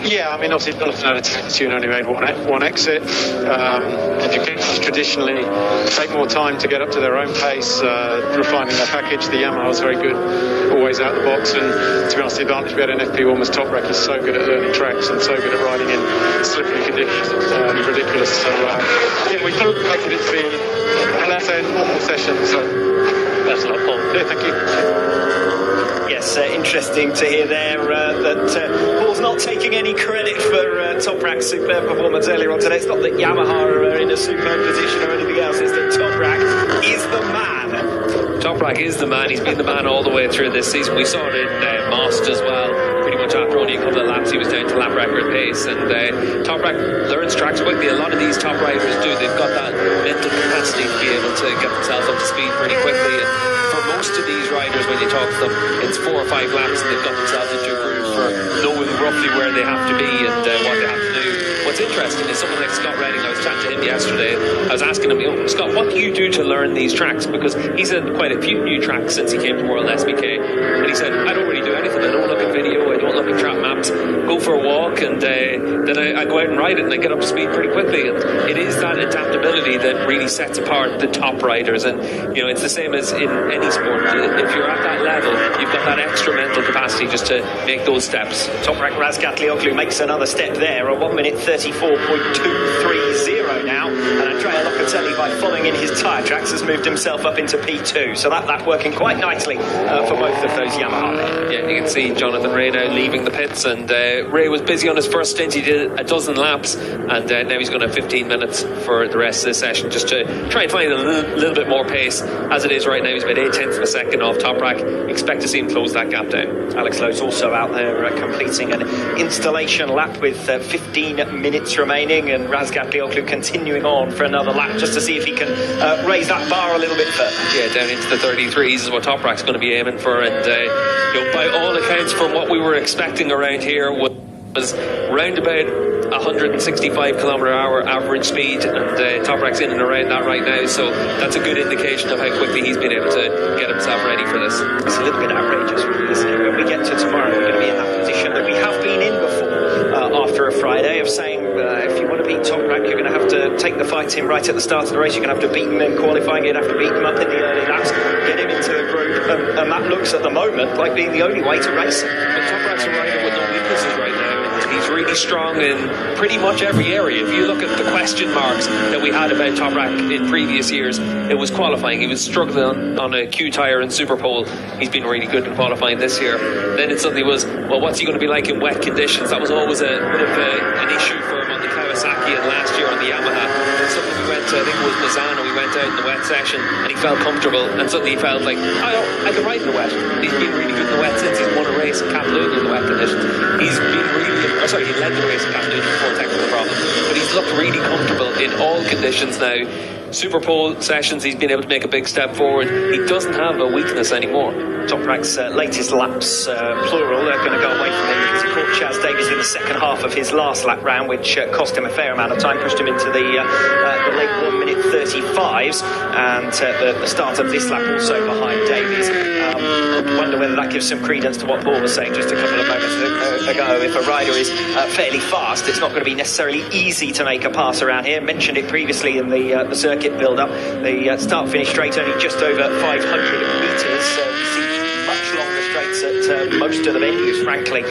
Yeah, I mean, obviously, Donaldson only made one exit. Ducatis traditionally take more time to get up to their own pace, refining their package. The Yamaha was very good, always out the box. And to be honest, the advantage we had in FP1 was Toprak is so good at learning tracks and so good at riding in slippery conditions. It's ridiculous. So, yeah, we thought we expected it to be, let's say, a normal session. So that's a lot of fun. Yeah, thank you. Yes, interesting to hear there that Paul's not taking any credit for Toprak's superb performance earlier on today. It's not that Yamaha are in a superb position or anything else, it's that Toprak is the man. Toprak is the man. He's been the man all the way through this season. We saw it in Most as well. Pretty much after only a couple of laps, he was down to lap record pace. And Toprak learns tracks quickly. A lot of these top riders do. They've got that mental capacity to be able to get themselves up to speed pretty quickly. And for most of these riders, when you talk to them, it's 4 or 5 laps and they've got themselves into a groove for knowing roughly where they have to be and what they have to do. What's interesting is someone like Scott Redding, I was chatting to him yesterday, I was asking him, Scott, what do you do to learn these tracks? Because he's had quite a few new tracks since he came to World SBK, and he said, I don't really do anything. I don't look at video, I don't look at track maps, go for a walk, and then I go out and ride it, and I get up to speed pretty quickly. And it is that adaptability that really sets apart the top riders. And it's the same as in any sport. If you're at that level, you've got that extra mental capacity just to make those steps. Toprak Razgatlioglu makes another step there, a 1 minute 34.230 now, and Andrea Locatelli, by following in his tyre tracks, has moved himself up into P2, so that working quite nicely for both of those Yamaha there. Yeah, you can see Jonathan Ray now leaving the pits, and Ray was busy on his first stint. He did a dozen laps, and now he's going to have 15 minutes for the rest of the session just to try and find a little bit more pace. As it is right now, he's about 0.8 of a second off Toprak. Expect to see him close that gap down. Alex Lowe's also out there completing an installation lap with 15 minutes remaining, and Razgatlioglu continuing on for another lap just to see if he can raise that bar a little bit further. Yeah, down into the 33s is what Toprak's going to be aiming for, and by all accounts, from what we were expecting around here was round about 165 km/h average speed, and Toprak's in and around that right now, so that's a good indication of how quickly he's been able to get himself ready for this. It's a little bit outrageous, really, isn't it? When we get to tomorrow, we're going to be in that position that we have been in before after a Friday, of saying if you want to beat Toprak, you're going to have to take the fight to him right at the start of the race. You're going to have to beat him in qualifying, you're going to have to beat him up in the early laps, get him into the group, and that looks at the moment like being the only way to race him. But Toprak's a rider with no weaknesses right now. He's really strong in pretty much every area. If you look at the question marks that we had about Toprak in previous years, it was qualifying. He was struggling on a Q tyre in Superpole. He's been really good in qualifying this year. Then it suddenly was, well, what's he going to be like in wet conditions? That was always a bit of an issue for him on the Kawasaki, and last year on the Yamaha. Suddenly we went to, I think it was Misano, we went out in the wet session and he felt comfortable, and suddenly he felt like, I can ride in the wet. He's been really good in the wet since he's won a race in Catalunya in the wet conditions. He's been he led the race in Catalunya before technical problem, but he's looked really comfortable in all conditions now. Superpole sessions, he's been able to make a big step forward. He doesn't have a weakness anymore. Toprak's latest laps, plural, they're going to go away from him because he caught Chaz Davies in the second half of his last lap round, which cost him a fair amount of time, pushed him into the late 1 minute 35s, and the start of this lap also behind Davies. I wonder whether that gives some credence to what Paul was saying just a couple of moments ago. If a rider is fairly fast, it's not going to be necessarily easy to make a pass around here. Mentioned it previously in the circuit build-up. The start-finish straight only just over 500 metres. We see much longer straights at most of the venues, frankly,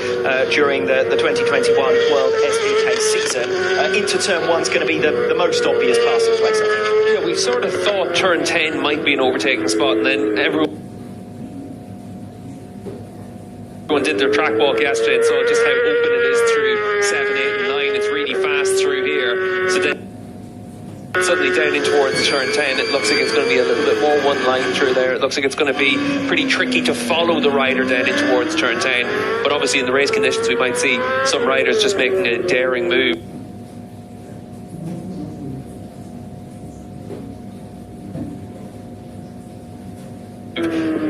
during the 2021 World SBK season. Into turn 1's going to be the most obvious passing place, I think. Yeah, we sort of thought turn 10 might be an overtaking spot, and then everyone did their track walk yesterday and saw just how open it is through 7, 8 and 9. It's really fast through here. So then suddenly down in towards turn 10, it looks like it's going to be a little bit more one line through there. It looks like it's going to be pretty tricky to follow the rider down in towards turn 10. But obviously in the race conditions we might see some riders just making a daring move.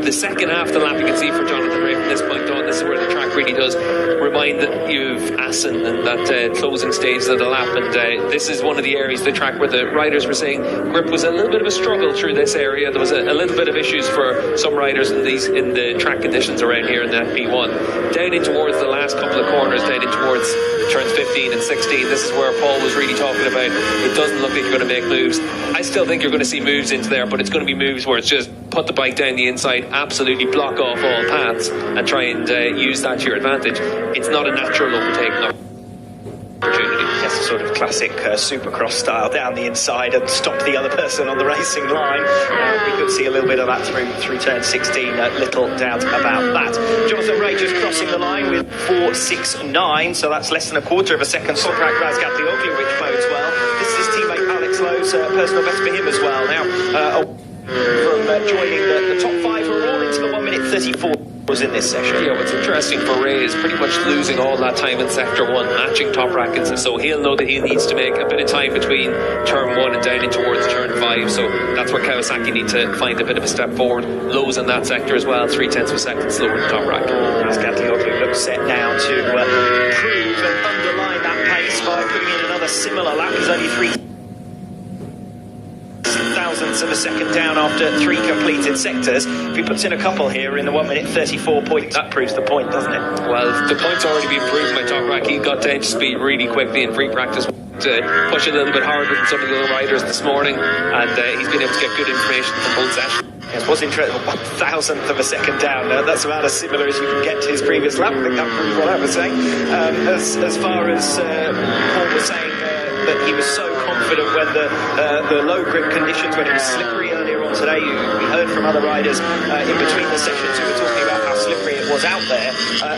The second half of the lap you can see for Jonathan Ray from this point on, this is where the track really does remind you of Assen and that closing stage of the lap, and this is one of the areas of the track where the riders were saying grip was a little bit of a struggle through this area. There was a little bit of issues for some riders in the track conditions around here in the FP1. Down in towards the last couple of corners, down in towards turns 15 and 16. This is where Paul was really talking about. It doesn't look like you're going to make moves. I still think you're going to see moves into there, but it's going to be moves where it's just put the bike down the inside, absolutely block off all paths, and try and use that to your advantage. It's not a natural overtaking opportunity. Yes, a sort of classic supercross style, down the inside and stop the other person on the racing line. We could see a little bit of that through turn 16, little doubt about that. Jonathan Ray just crossing the line with 4.69, so that's less than a quarter of a second. Toprak Razgatlioglu, which bodes well. This is his teammate Alex Lowe's personal best for him as well. Now, from joining the top 5 who are all into the 1 minute 34 was in this session. Yeah, what's interesting for Ray is pretty much losing all that time in sector 1, matching Toprak, and so he'll know that he needs to make a bit of time between turn 1 and down in towards turn 5, so that's where Kawasaki need to find a bit of a step forward. Lows in that sector as well, 0.3 of a second slower than Toprak. Razgatlioglu looks set now to prove and underline that pace by putting in another similar lap. He's only 3 thousandths of a second down after 3 completed sectors. If he puts in a couple here in the 1 minute 34 points, that proves the point, doesn't it? Well, the point's already been proven by Toprak. He got down to speed really quickly in free practice to push a little bit harder than some of the other riders this morning, and he's been able to get good information from both sessions. Yes, was interesting. 1,000th of a second down. That's about as similar as you can get to his previous lap. I think that proves what I was saying. As far as Paul was saying, that he was so confident when the low grip conditions, when it was slippery earlier on today. We heard from other riders in between the sessions who were talking about how slippery it was out there,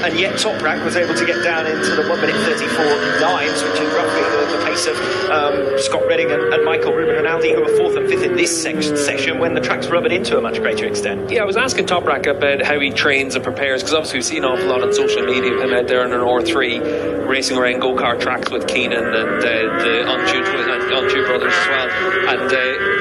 and yet Toprak was able to get down into the 1 minute 34.9s, which is roughly the pace of Scott Redding and Michael Ruben Rinaldi, who are 4th and 5th in this session when the track's rubbered into a much greater extent. Yeah, I was asking Toprak about how he trains and prepares, because obviously we've seen an awful lot on social media of him out there in an R3 racing around go-kart tracks with Keenan and the Unju brothers as well. And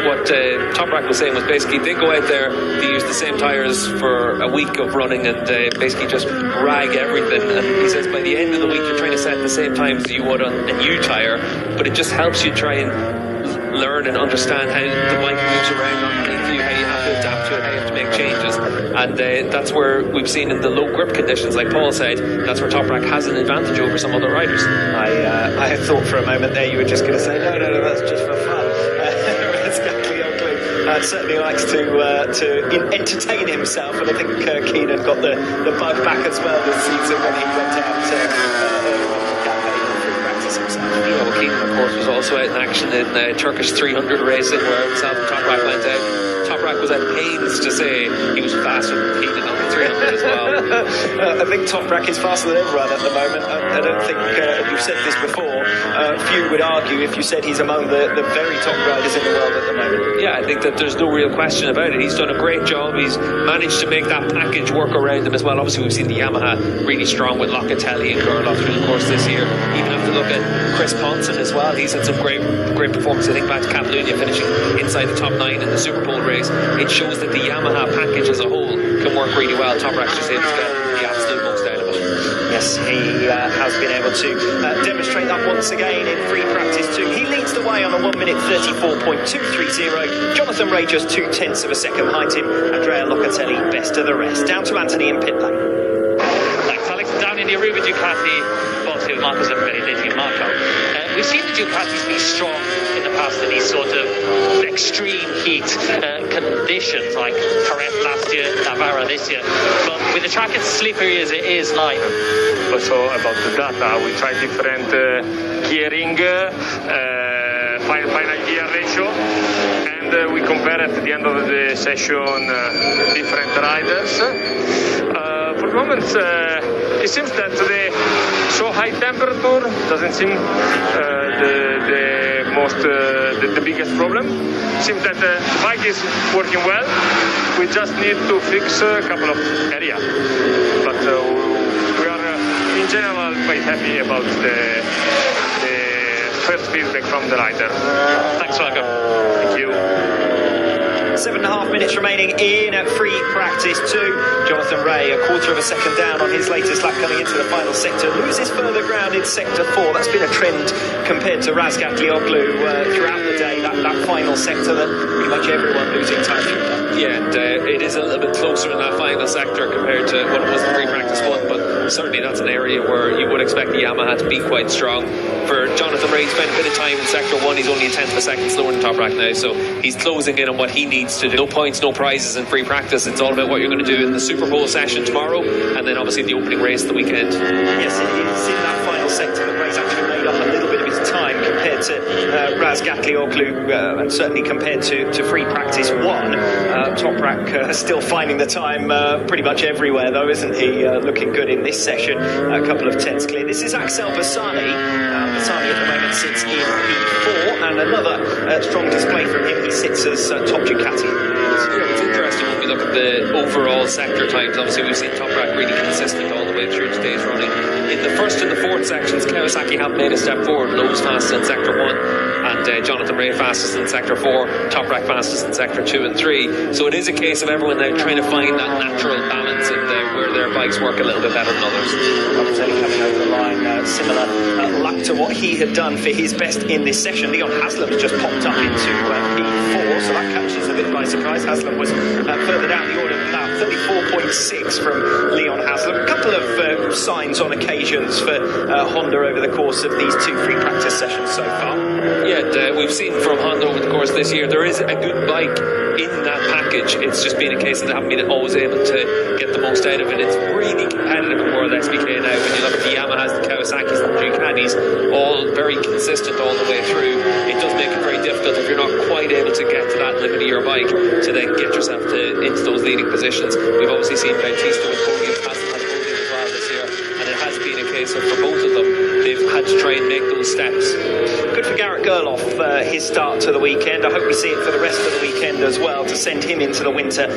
what Toprak was saying was basically they go out there, they use the same tyres for a week of running and basically just rag everything. And he says by the end of the week you're trying to set the same times as you would on a new tyre, but it just helps you try and learn and understand how the bike moves around underneath you, how you have to adapt to it, how you have to make changes. And that's where we've seen in the low grip conditions, like Paul said, that's where Toprak has an advantage over some other riders. I had thought for a moment there you were just going to say, no, that's just for fun. Certainly likes to entertain himself, and I think Keenan got the bug back as well this season when he went out free practice himself. Yeah, well, Keenan, of course, was also out in action in Turkish 300 racing, where himself and Toprak went out. Toprak was at pains to say he was faster than Keenan on the 300 as well. I think Toprak is faster than everyone at the moment. I don't think you've said this before. Few would argue if you said he's among the very top riders in the world at the moment. Yeah, I think that there's no real question about it. He's done a great job. He's managed to make that package work around him as well. Obviously, we've seen the Yamaha really strong with Locatelli and Gerloff through the course this year. Even have to look at Chris Ponson as well. He's had some great performances. I think back to Catalunya finishing inside the top 9 in the Super Bowl race. It shows that the Yamaha package as a whole can work really well. Toprak's just able to get the absolute most out of it. Yes, he has been able to demonstrate that once again in free practice too. He leads the way on a 1 minute 34.230. Jonathan Ray just 0.2 of a second behind him. Andrea Locatelli best of the rest. Down to Anthony in pit lane. Thanks, Alex. Down in the Aruba Ducati, both who Marcos Everetti leading and Marco. We've seen the Ducatis be strong in the past in these sort of extreme heat conditions, like Jerez last year, Navarra this year. But with the track as slippery as it is live. Also about the data, we try different gearing, final gear ratio, and we compare at the end of the session different riders. For the moment, it seems that the so high temperature doesn't seem the biggest problem. It seems that the bike is working well. We just need to fix a couple of areas. But we are in general quite happy about the first feedback from the rider. Thanks, Marco. Thank you. 7.5 minutes remaining in free practice 2. Jonathan Ray, a quarter of a second down on his latest lap coming into the final sector, loses further ground in sector 4. That's been a trend compared to Razgat Lioglu throughout the day, that final sector, that pretty much everyone losing time through that. Yeah, and it is a little bit closer in that final sector compared to what it was in free practice 1, but certainly that's an area where you would expect the Yamaha to be quite strong. For Jonathan Ray, spent a bit of time in sector 1, he's only a tenth of a second slower than Toprak now, so he's closing in on what he needs to do. No points, no prizes in free practice. It's all about what you're going to do in the Super Bowl session tomorrow, and then obviously the opening race the weekend. Yes, it is in that final sector that Ray's actually made up a little bit of his time compared to Razgat Lioglu, and certainly compared to free practice 1. Toprak still finding the time pretty much everywhere, though, isn't he? Looking good in this session. A couple of tenths clear. This is Axel Bassani. Bassani at the moment sits in P4, and another strong display from him. He sits as top Ducati. Yeah, it's interesting when we look at the overall sector times. Obviously, we've seen Toprak really consistent all the way through today's running. In the first and the fourth sections, Kawasaki have made a step forward. Lowe's fastest in sector 1, and Jonathan Ray fastest in sector 4, Toprak fastest in sector 2 and 3. So it is a case of everyone now trying to find that natural balance in where their bikes work a little bit better than others. Locatelli coming over the line, similar lap to what he had done for his best in this session. Leon Haslam's just popped up into P4, so that catches a bit by surprise. Haslam was further down the order than that. 34.6 from Leon Haslam. A couple of signs on occasions for Honda over the course of these 2 free practice sessions so far. Yeah, we've seen from Honda over the course of this year, there is a good bike in that package. It's just been a case that they haven't been always able to get the most out of it. It's really competitive in World SBK now. When you look at the Yamahas, the Kawasaki's, the Ducatis, all very consistent all the way through. It does make it very difficult if you're not quite able to get to that limit of your bike to then get yourself into those leading positions. We've obviously seen Bautista with podiums, hasn't had a podium as well this year, and it has been a case of, for both of them, they've had to try and make those steps. Good for Garrett Gerloff, his start to the weekend. I hope we see it for the rest of the weekend as well, to send him into the winter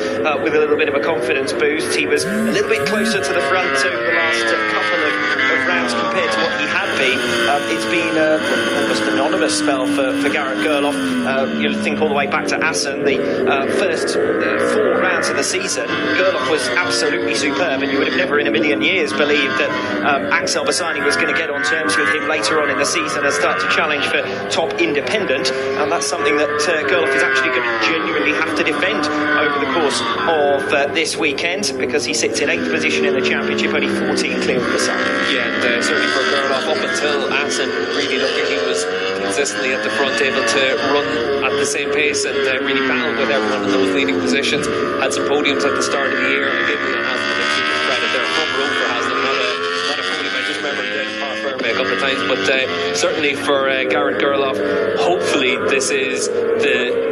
with a little bit of a confidence boost. He was a little bit closer to the front over the last couple of rounds compared to what he had been. It's been almost an anonymous spell for Garrett Gerloff. You'll think all the way back to Assen, the first 4 rounds of the season. Gerloff was absolutely superb, and you would have never in a million years believed that Axel Bassani was going to get on terms with him later on in the season and start to challenge for top independent, and that's something that Gerloff is actually going to genuinely have to defend over the course of this weekend, because he sits in 8th position in the championship, only 14 clear of Bassani. Yeah, and certainly for Gerloff, up until Assen, really looking, he was consistently at the front, able to run at the same pace and really battle with everyone in those leading positions. Had some podiums at the start of the year, and gave Leon Haslam a bit of credit there. Front row for Haslam, not a podium. I just remember him doing par firme a couple of times, but certainly for Garrett Gerloff, hopefully this is the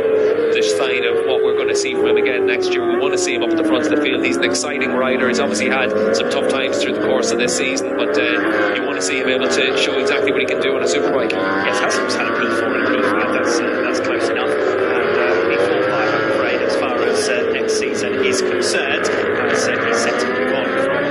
sign of what we're going to see from him again next year. We want to see him up at the front of the field. He's an exciting rider. He's obviously had some tough times through the course of this season, but you want to see him able to show exactly what he can do on a superbike. Yes, Haslam's had a P4 and a P5. That's close enough. And P4 I'm afraid, as far as next season is concerned. He's set to move on from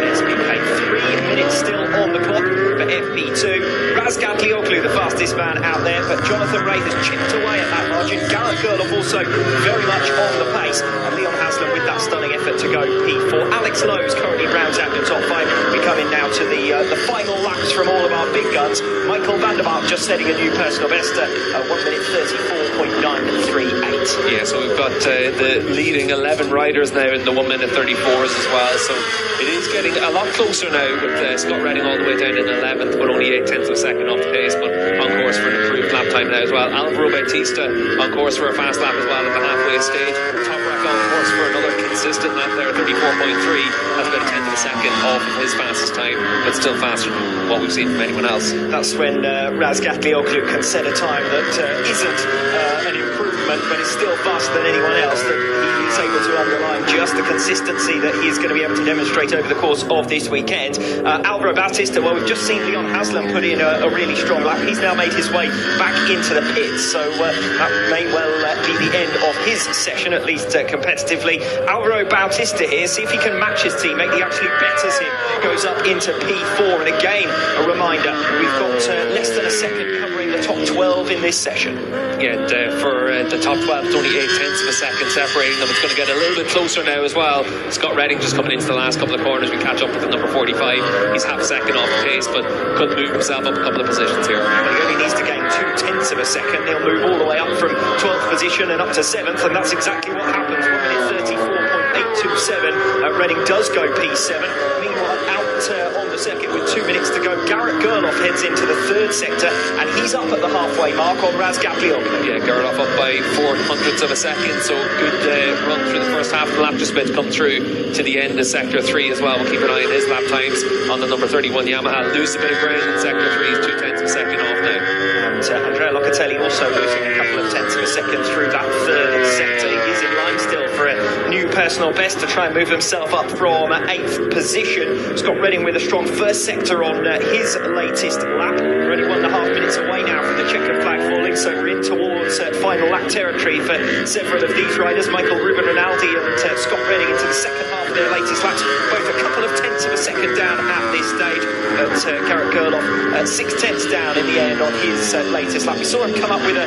SBK. 3 minutes still on the clock for FP2. Razgat Lioglu, the fastest man out there, but Jonathan Ray has chipped away at that margin. Garrett Gerloff also very much on the pace, and Leon Haslam with that stunning effort to go P4. Alex Lowe's currently rounds out the top 5. We're coming now to the final laps from all of our big guns. Michael Vandermark just setting a new personal best at 1 minute 34.938. Yeah, so we've got the leading 11 riders now in the 1 minute 34s as well, so it is getting a lot closer now with Scott Redding all the way down in 11th, but only 0.8 of a second off the pace, but on course for an improved lap time now as well. Alvaro Bautista on course for a fast lap as well at the halfway stage. Toprak on course for another consistent lap there, 34.3. That's about 1/10 of a second off of his fastest time, but still faster than what we've seen from anyone else. That's when Razgat Lioglu can set a time that isn't an improvement, but is still faster than anyone else, that he is able to underline just the consistency that he's going to be able to demonstrate over the course of this weekend. Alvaro Bautista, well, we've just seen Leon Haslam put in a really strong lap. He's now made his way back into the pits, so that may well be the end of his session, at least competitively. Alvaro Bautista here, see if he can match his teammate. He actually betters him, goes up into P4, and again, a reminder, we've got less than a second covering the top 12 in this session. Yeah, and for the top 12, it's only 0.8 of a second separating them. It's going to get a little bit closer now as well. Scott Redding just coming into the last couple of corners. We catch up with the number 45. He's half a second off the pace, but couldn't move himself up a couple of positions here. Well, he only needs to gain 0.2 of a second. He'll move all the way up from 12th position and up to 7th, and that's exactly what happens. 1 minute 34.827. Redding does go P7. Meanwhile, out on the circuit with 2 minutes to go, Garrett Gerloff heads into the 3rd sector, and he's up at the halfway mark on Raz Gablioglu. Yeah, Gerloff up by 0.04 of a second, so good run through the first half of the lap, just about to come through to the end of sector 3 as well. We'll keep an eye on his lap times on the number 31 Yamaha. Lose a bit of ground in sector 3, he's 0.2 of a second off now. And Andrea Locatelli also losing a couple of tenths of a second through that 3rd sector. He's in line still for a new personal best to try and move himself up from 8th position. Scott Redding with a strong 1st sector on his latest lap. We're only 1.5 minutes away now from the checkered flag falling, so we're in towards final lap territory for several of these riders. Michael Ruben Rinaldi and Scott Redding into the second half of their latest laps, both a couple of tenths of a second down at this stage. But Garrett Gerloff 6 tenths down in the end on his latest lap. We saw him come up with a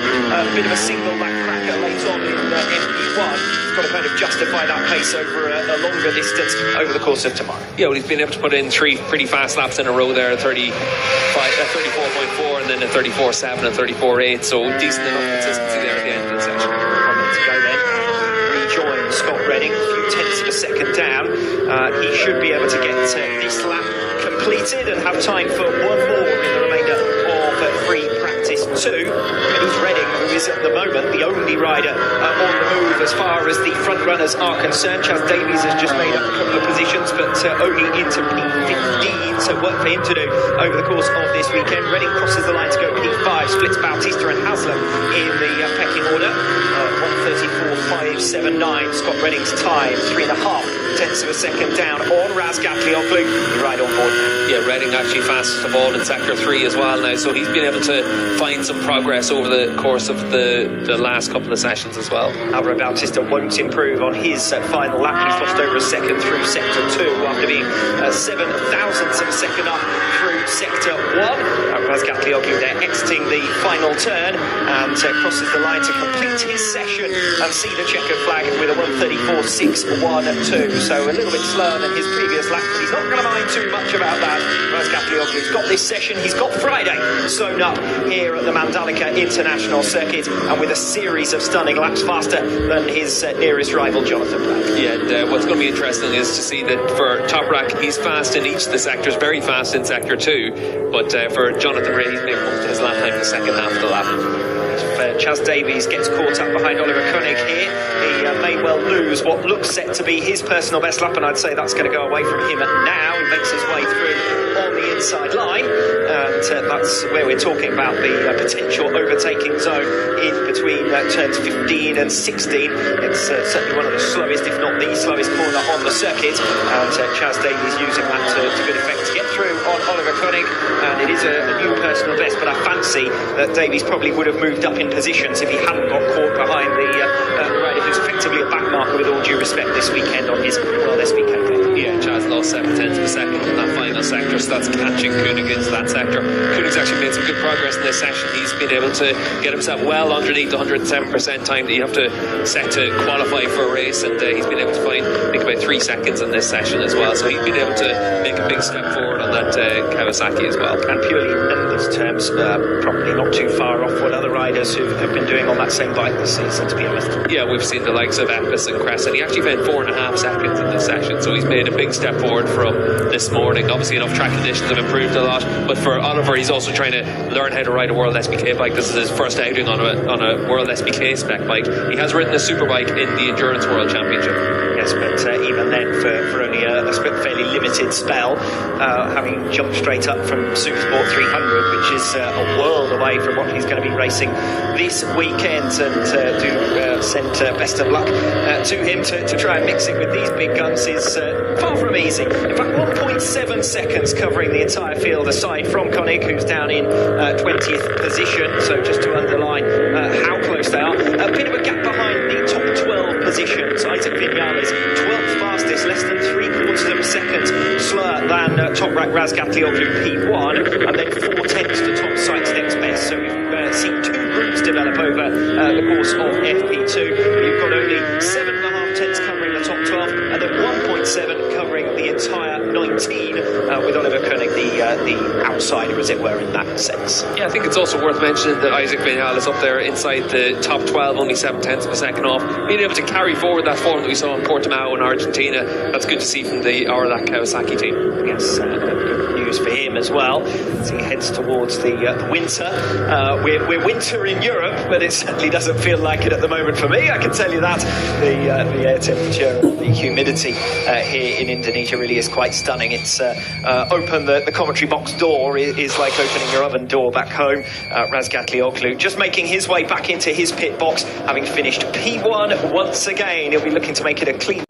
bit of a single lap cracker late on in FP1. He's got to kind of justify that pace over a longer distance over the course of tomorrow. Yeah, well, he's been able to put in 3 pretty fast laps in a row there, 34.4 and then a 34.7 and 34.8, so decent enough consistency there at the end of the session. 1 minute to go then. Rejoin Scott Redding, a few tenths of a second down. He should be able to get this lap completed and have time for one more in the remainder of free practice 2. And he's Redding, who is at the moment the only rider on the move as far as the front runners are concerned. Chaz Davies has just made up a couple of positions, but only into P15, so work for him to do over the course of this weekend. Redding crosses the line to go P5, splits Bautista and Haslam in the pecking order. 1:34.579. Scott Redding's time, 3.5 tenths of a second down on Raz Gablioglu. You ride on board. Yeah, Redding actually fastest of all in sector 3 as well now, so he's been able to find some progress over the course of the last couple of sessions as well. Alvaro Bautista won't improve on his final lap. He's lost over a second through sector 2 after being 7 thousandths of a second up through sector 1. Raz Gablioglu there exiting the final turn and crosses the line to complete his session and see the checkered flag with a 1:34.612. So a little bit slower than his previous lap, but he's not going to mind too much about that. Raz Gablioglu's got this session, he's got Friday sewn up here at the Mandalika International Circuit, and with a series of stunning laps faster than his nearest rival, Jonathan Black. Yeah, and what's going to be interesting is to see that for Toprak, he's fast in each of the sectors, very fast in sector 2, but for Jonathan Ray, he's maybe most of his lap time in the second half of the lap. Chaz Davies gets caught up behind Oliver Koenig here. He may well lose what looks set to be his personal best lap, and I'd say that's going to go away from him now. He makes his way through on the inside line, and that's where we're talking about the potential overtaking zone in between turns 15 and 16. It's certainly one of the slowest, if not the slowest corner on the circuit, and Chaz Davies using that to good effect to get through on Oliver Koenig, and it is a new personal best, but I fancy that Davies probably would have moved up in positions if he hadn't got caught behind the rider who's effectively a backmarker, with all due respect, this weekend on his World SBK. Yeah, Chaz lost 7 tenths of a second in that final sector, so that's catching Koenig into that sector. Koenig's actually made some good progress in this session. He's been able to get himself well underneath the 107% time that you have to set to qualify for a race, and he's been able to find, I think, about 3 seconds in this session as well, so he's been able to make a big step forward on that Kawasaki as well. And purely in numbers terms, probably not too far off what other riders who have been doing on that same bike this season, to be honest. Yeah, we've seen the likes of Epis and Crescent. He actually found 4.5 seconds in this session, so he's made a big step forward from this morning. Obviously, enough track conditions have improved a lot, but for Oliver, he's also trying to learn how to ride a World SBK bike. This is his first outing on a World SBK spec bike. He has ridden a superbike in the Endurance World Championship. Yes, but even then, for only a fairly limited spell, having jumped straight up from Supersport 300, which is a world away from what he's going to be racing this weekend, and do send best of luck to him to try and mix it with these big guns is far from easy. In fact, 1.7 seconds covering the entire field, aside from Koenig, who's down in 20th position, so just to underline how close they are. A bit of a gap behind the top 12 positions. Isaac Vinales, 12th fastest, less than 3/4 of a second slower than Toprak Razgatlioglu P1, and then 4/10 to Tom Sykes' next best. So we've seen 2 groups develop over the course of FP2. You've got only 7.5 covering the top 12, and then 1.7 covering the entire 19, with Oliver Koenig the outsider, as it were, in that sense. Yeah, I think it's also worth mentioning that Isaac Vinales is up there inside the top 12, only 7/10 of a second off. Being able to carry forward that form that we saw in Portimao in Argentina, that's good to see from the Orlac Kawasaki team. Yes, good news for him as well as he heads towards the winter. We're winter in Europe, but it certainly doesn't feel like it at the moment for me, I can tell you that. The air temperature, the humidity here in Indonesia really is quite stunning. It's open the commentary box door is like opening your oven door back home. Razgatlioglu just making his way back into his pit box, having finished P1 once again. He'll be looking to make it a clean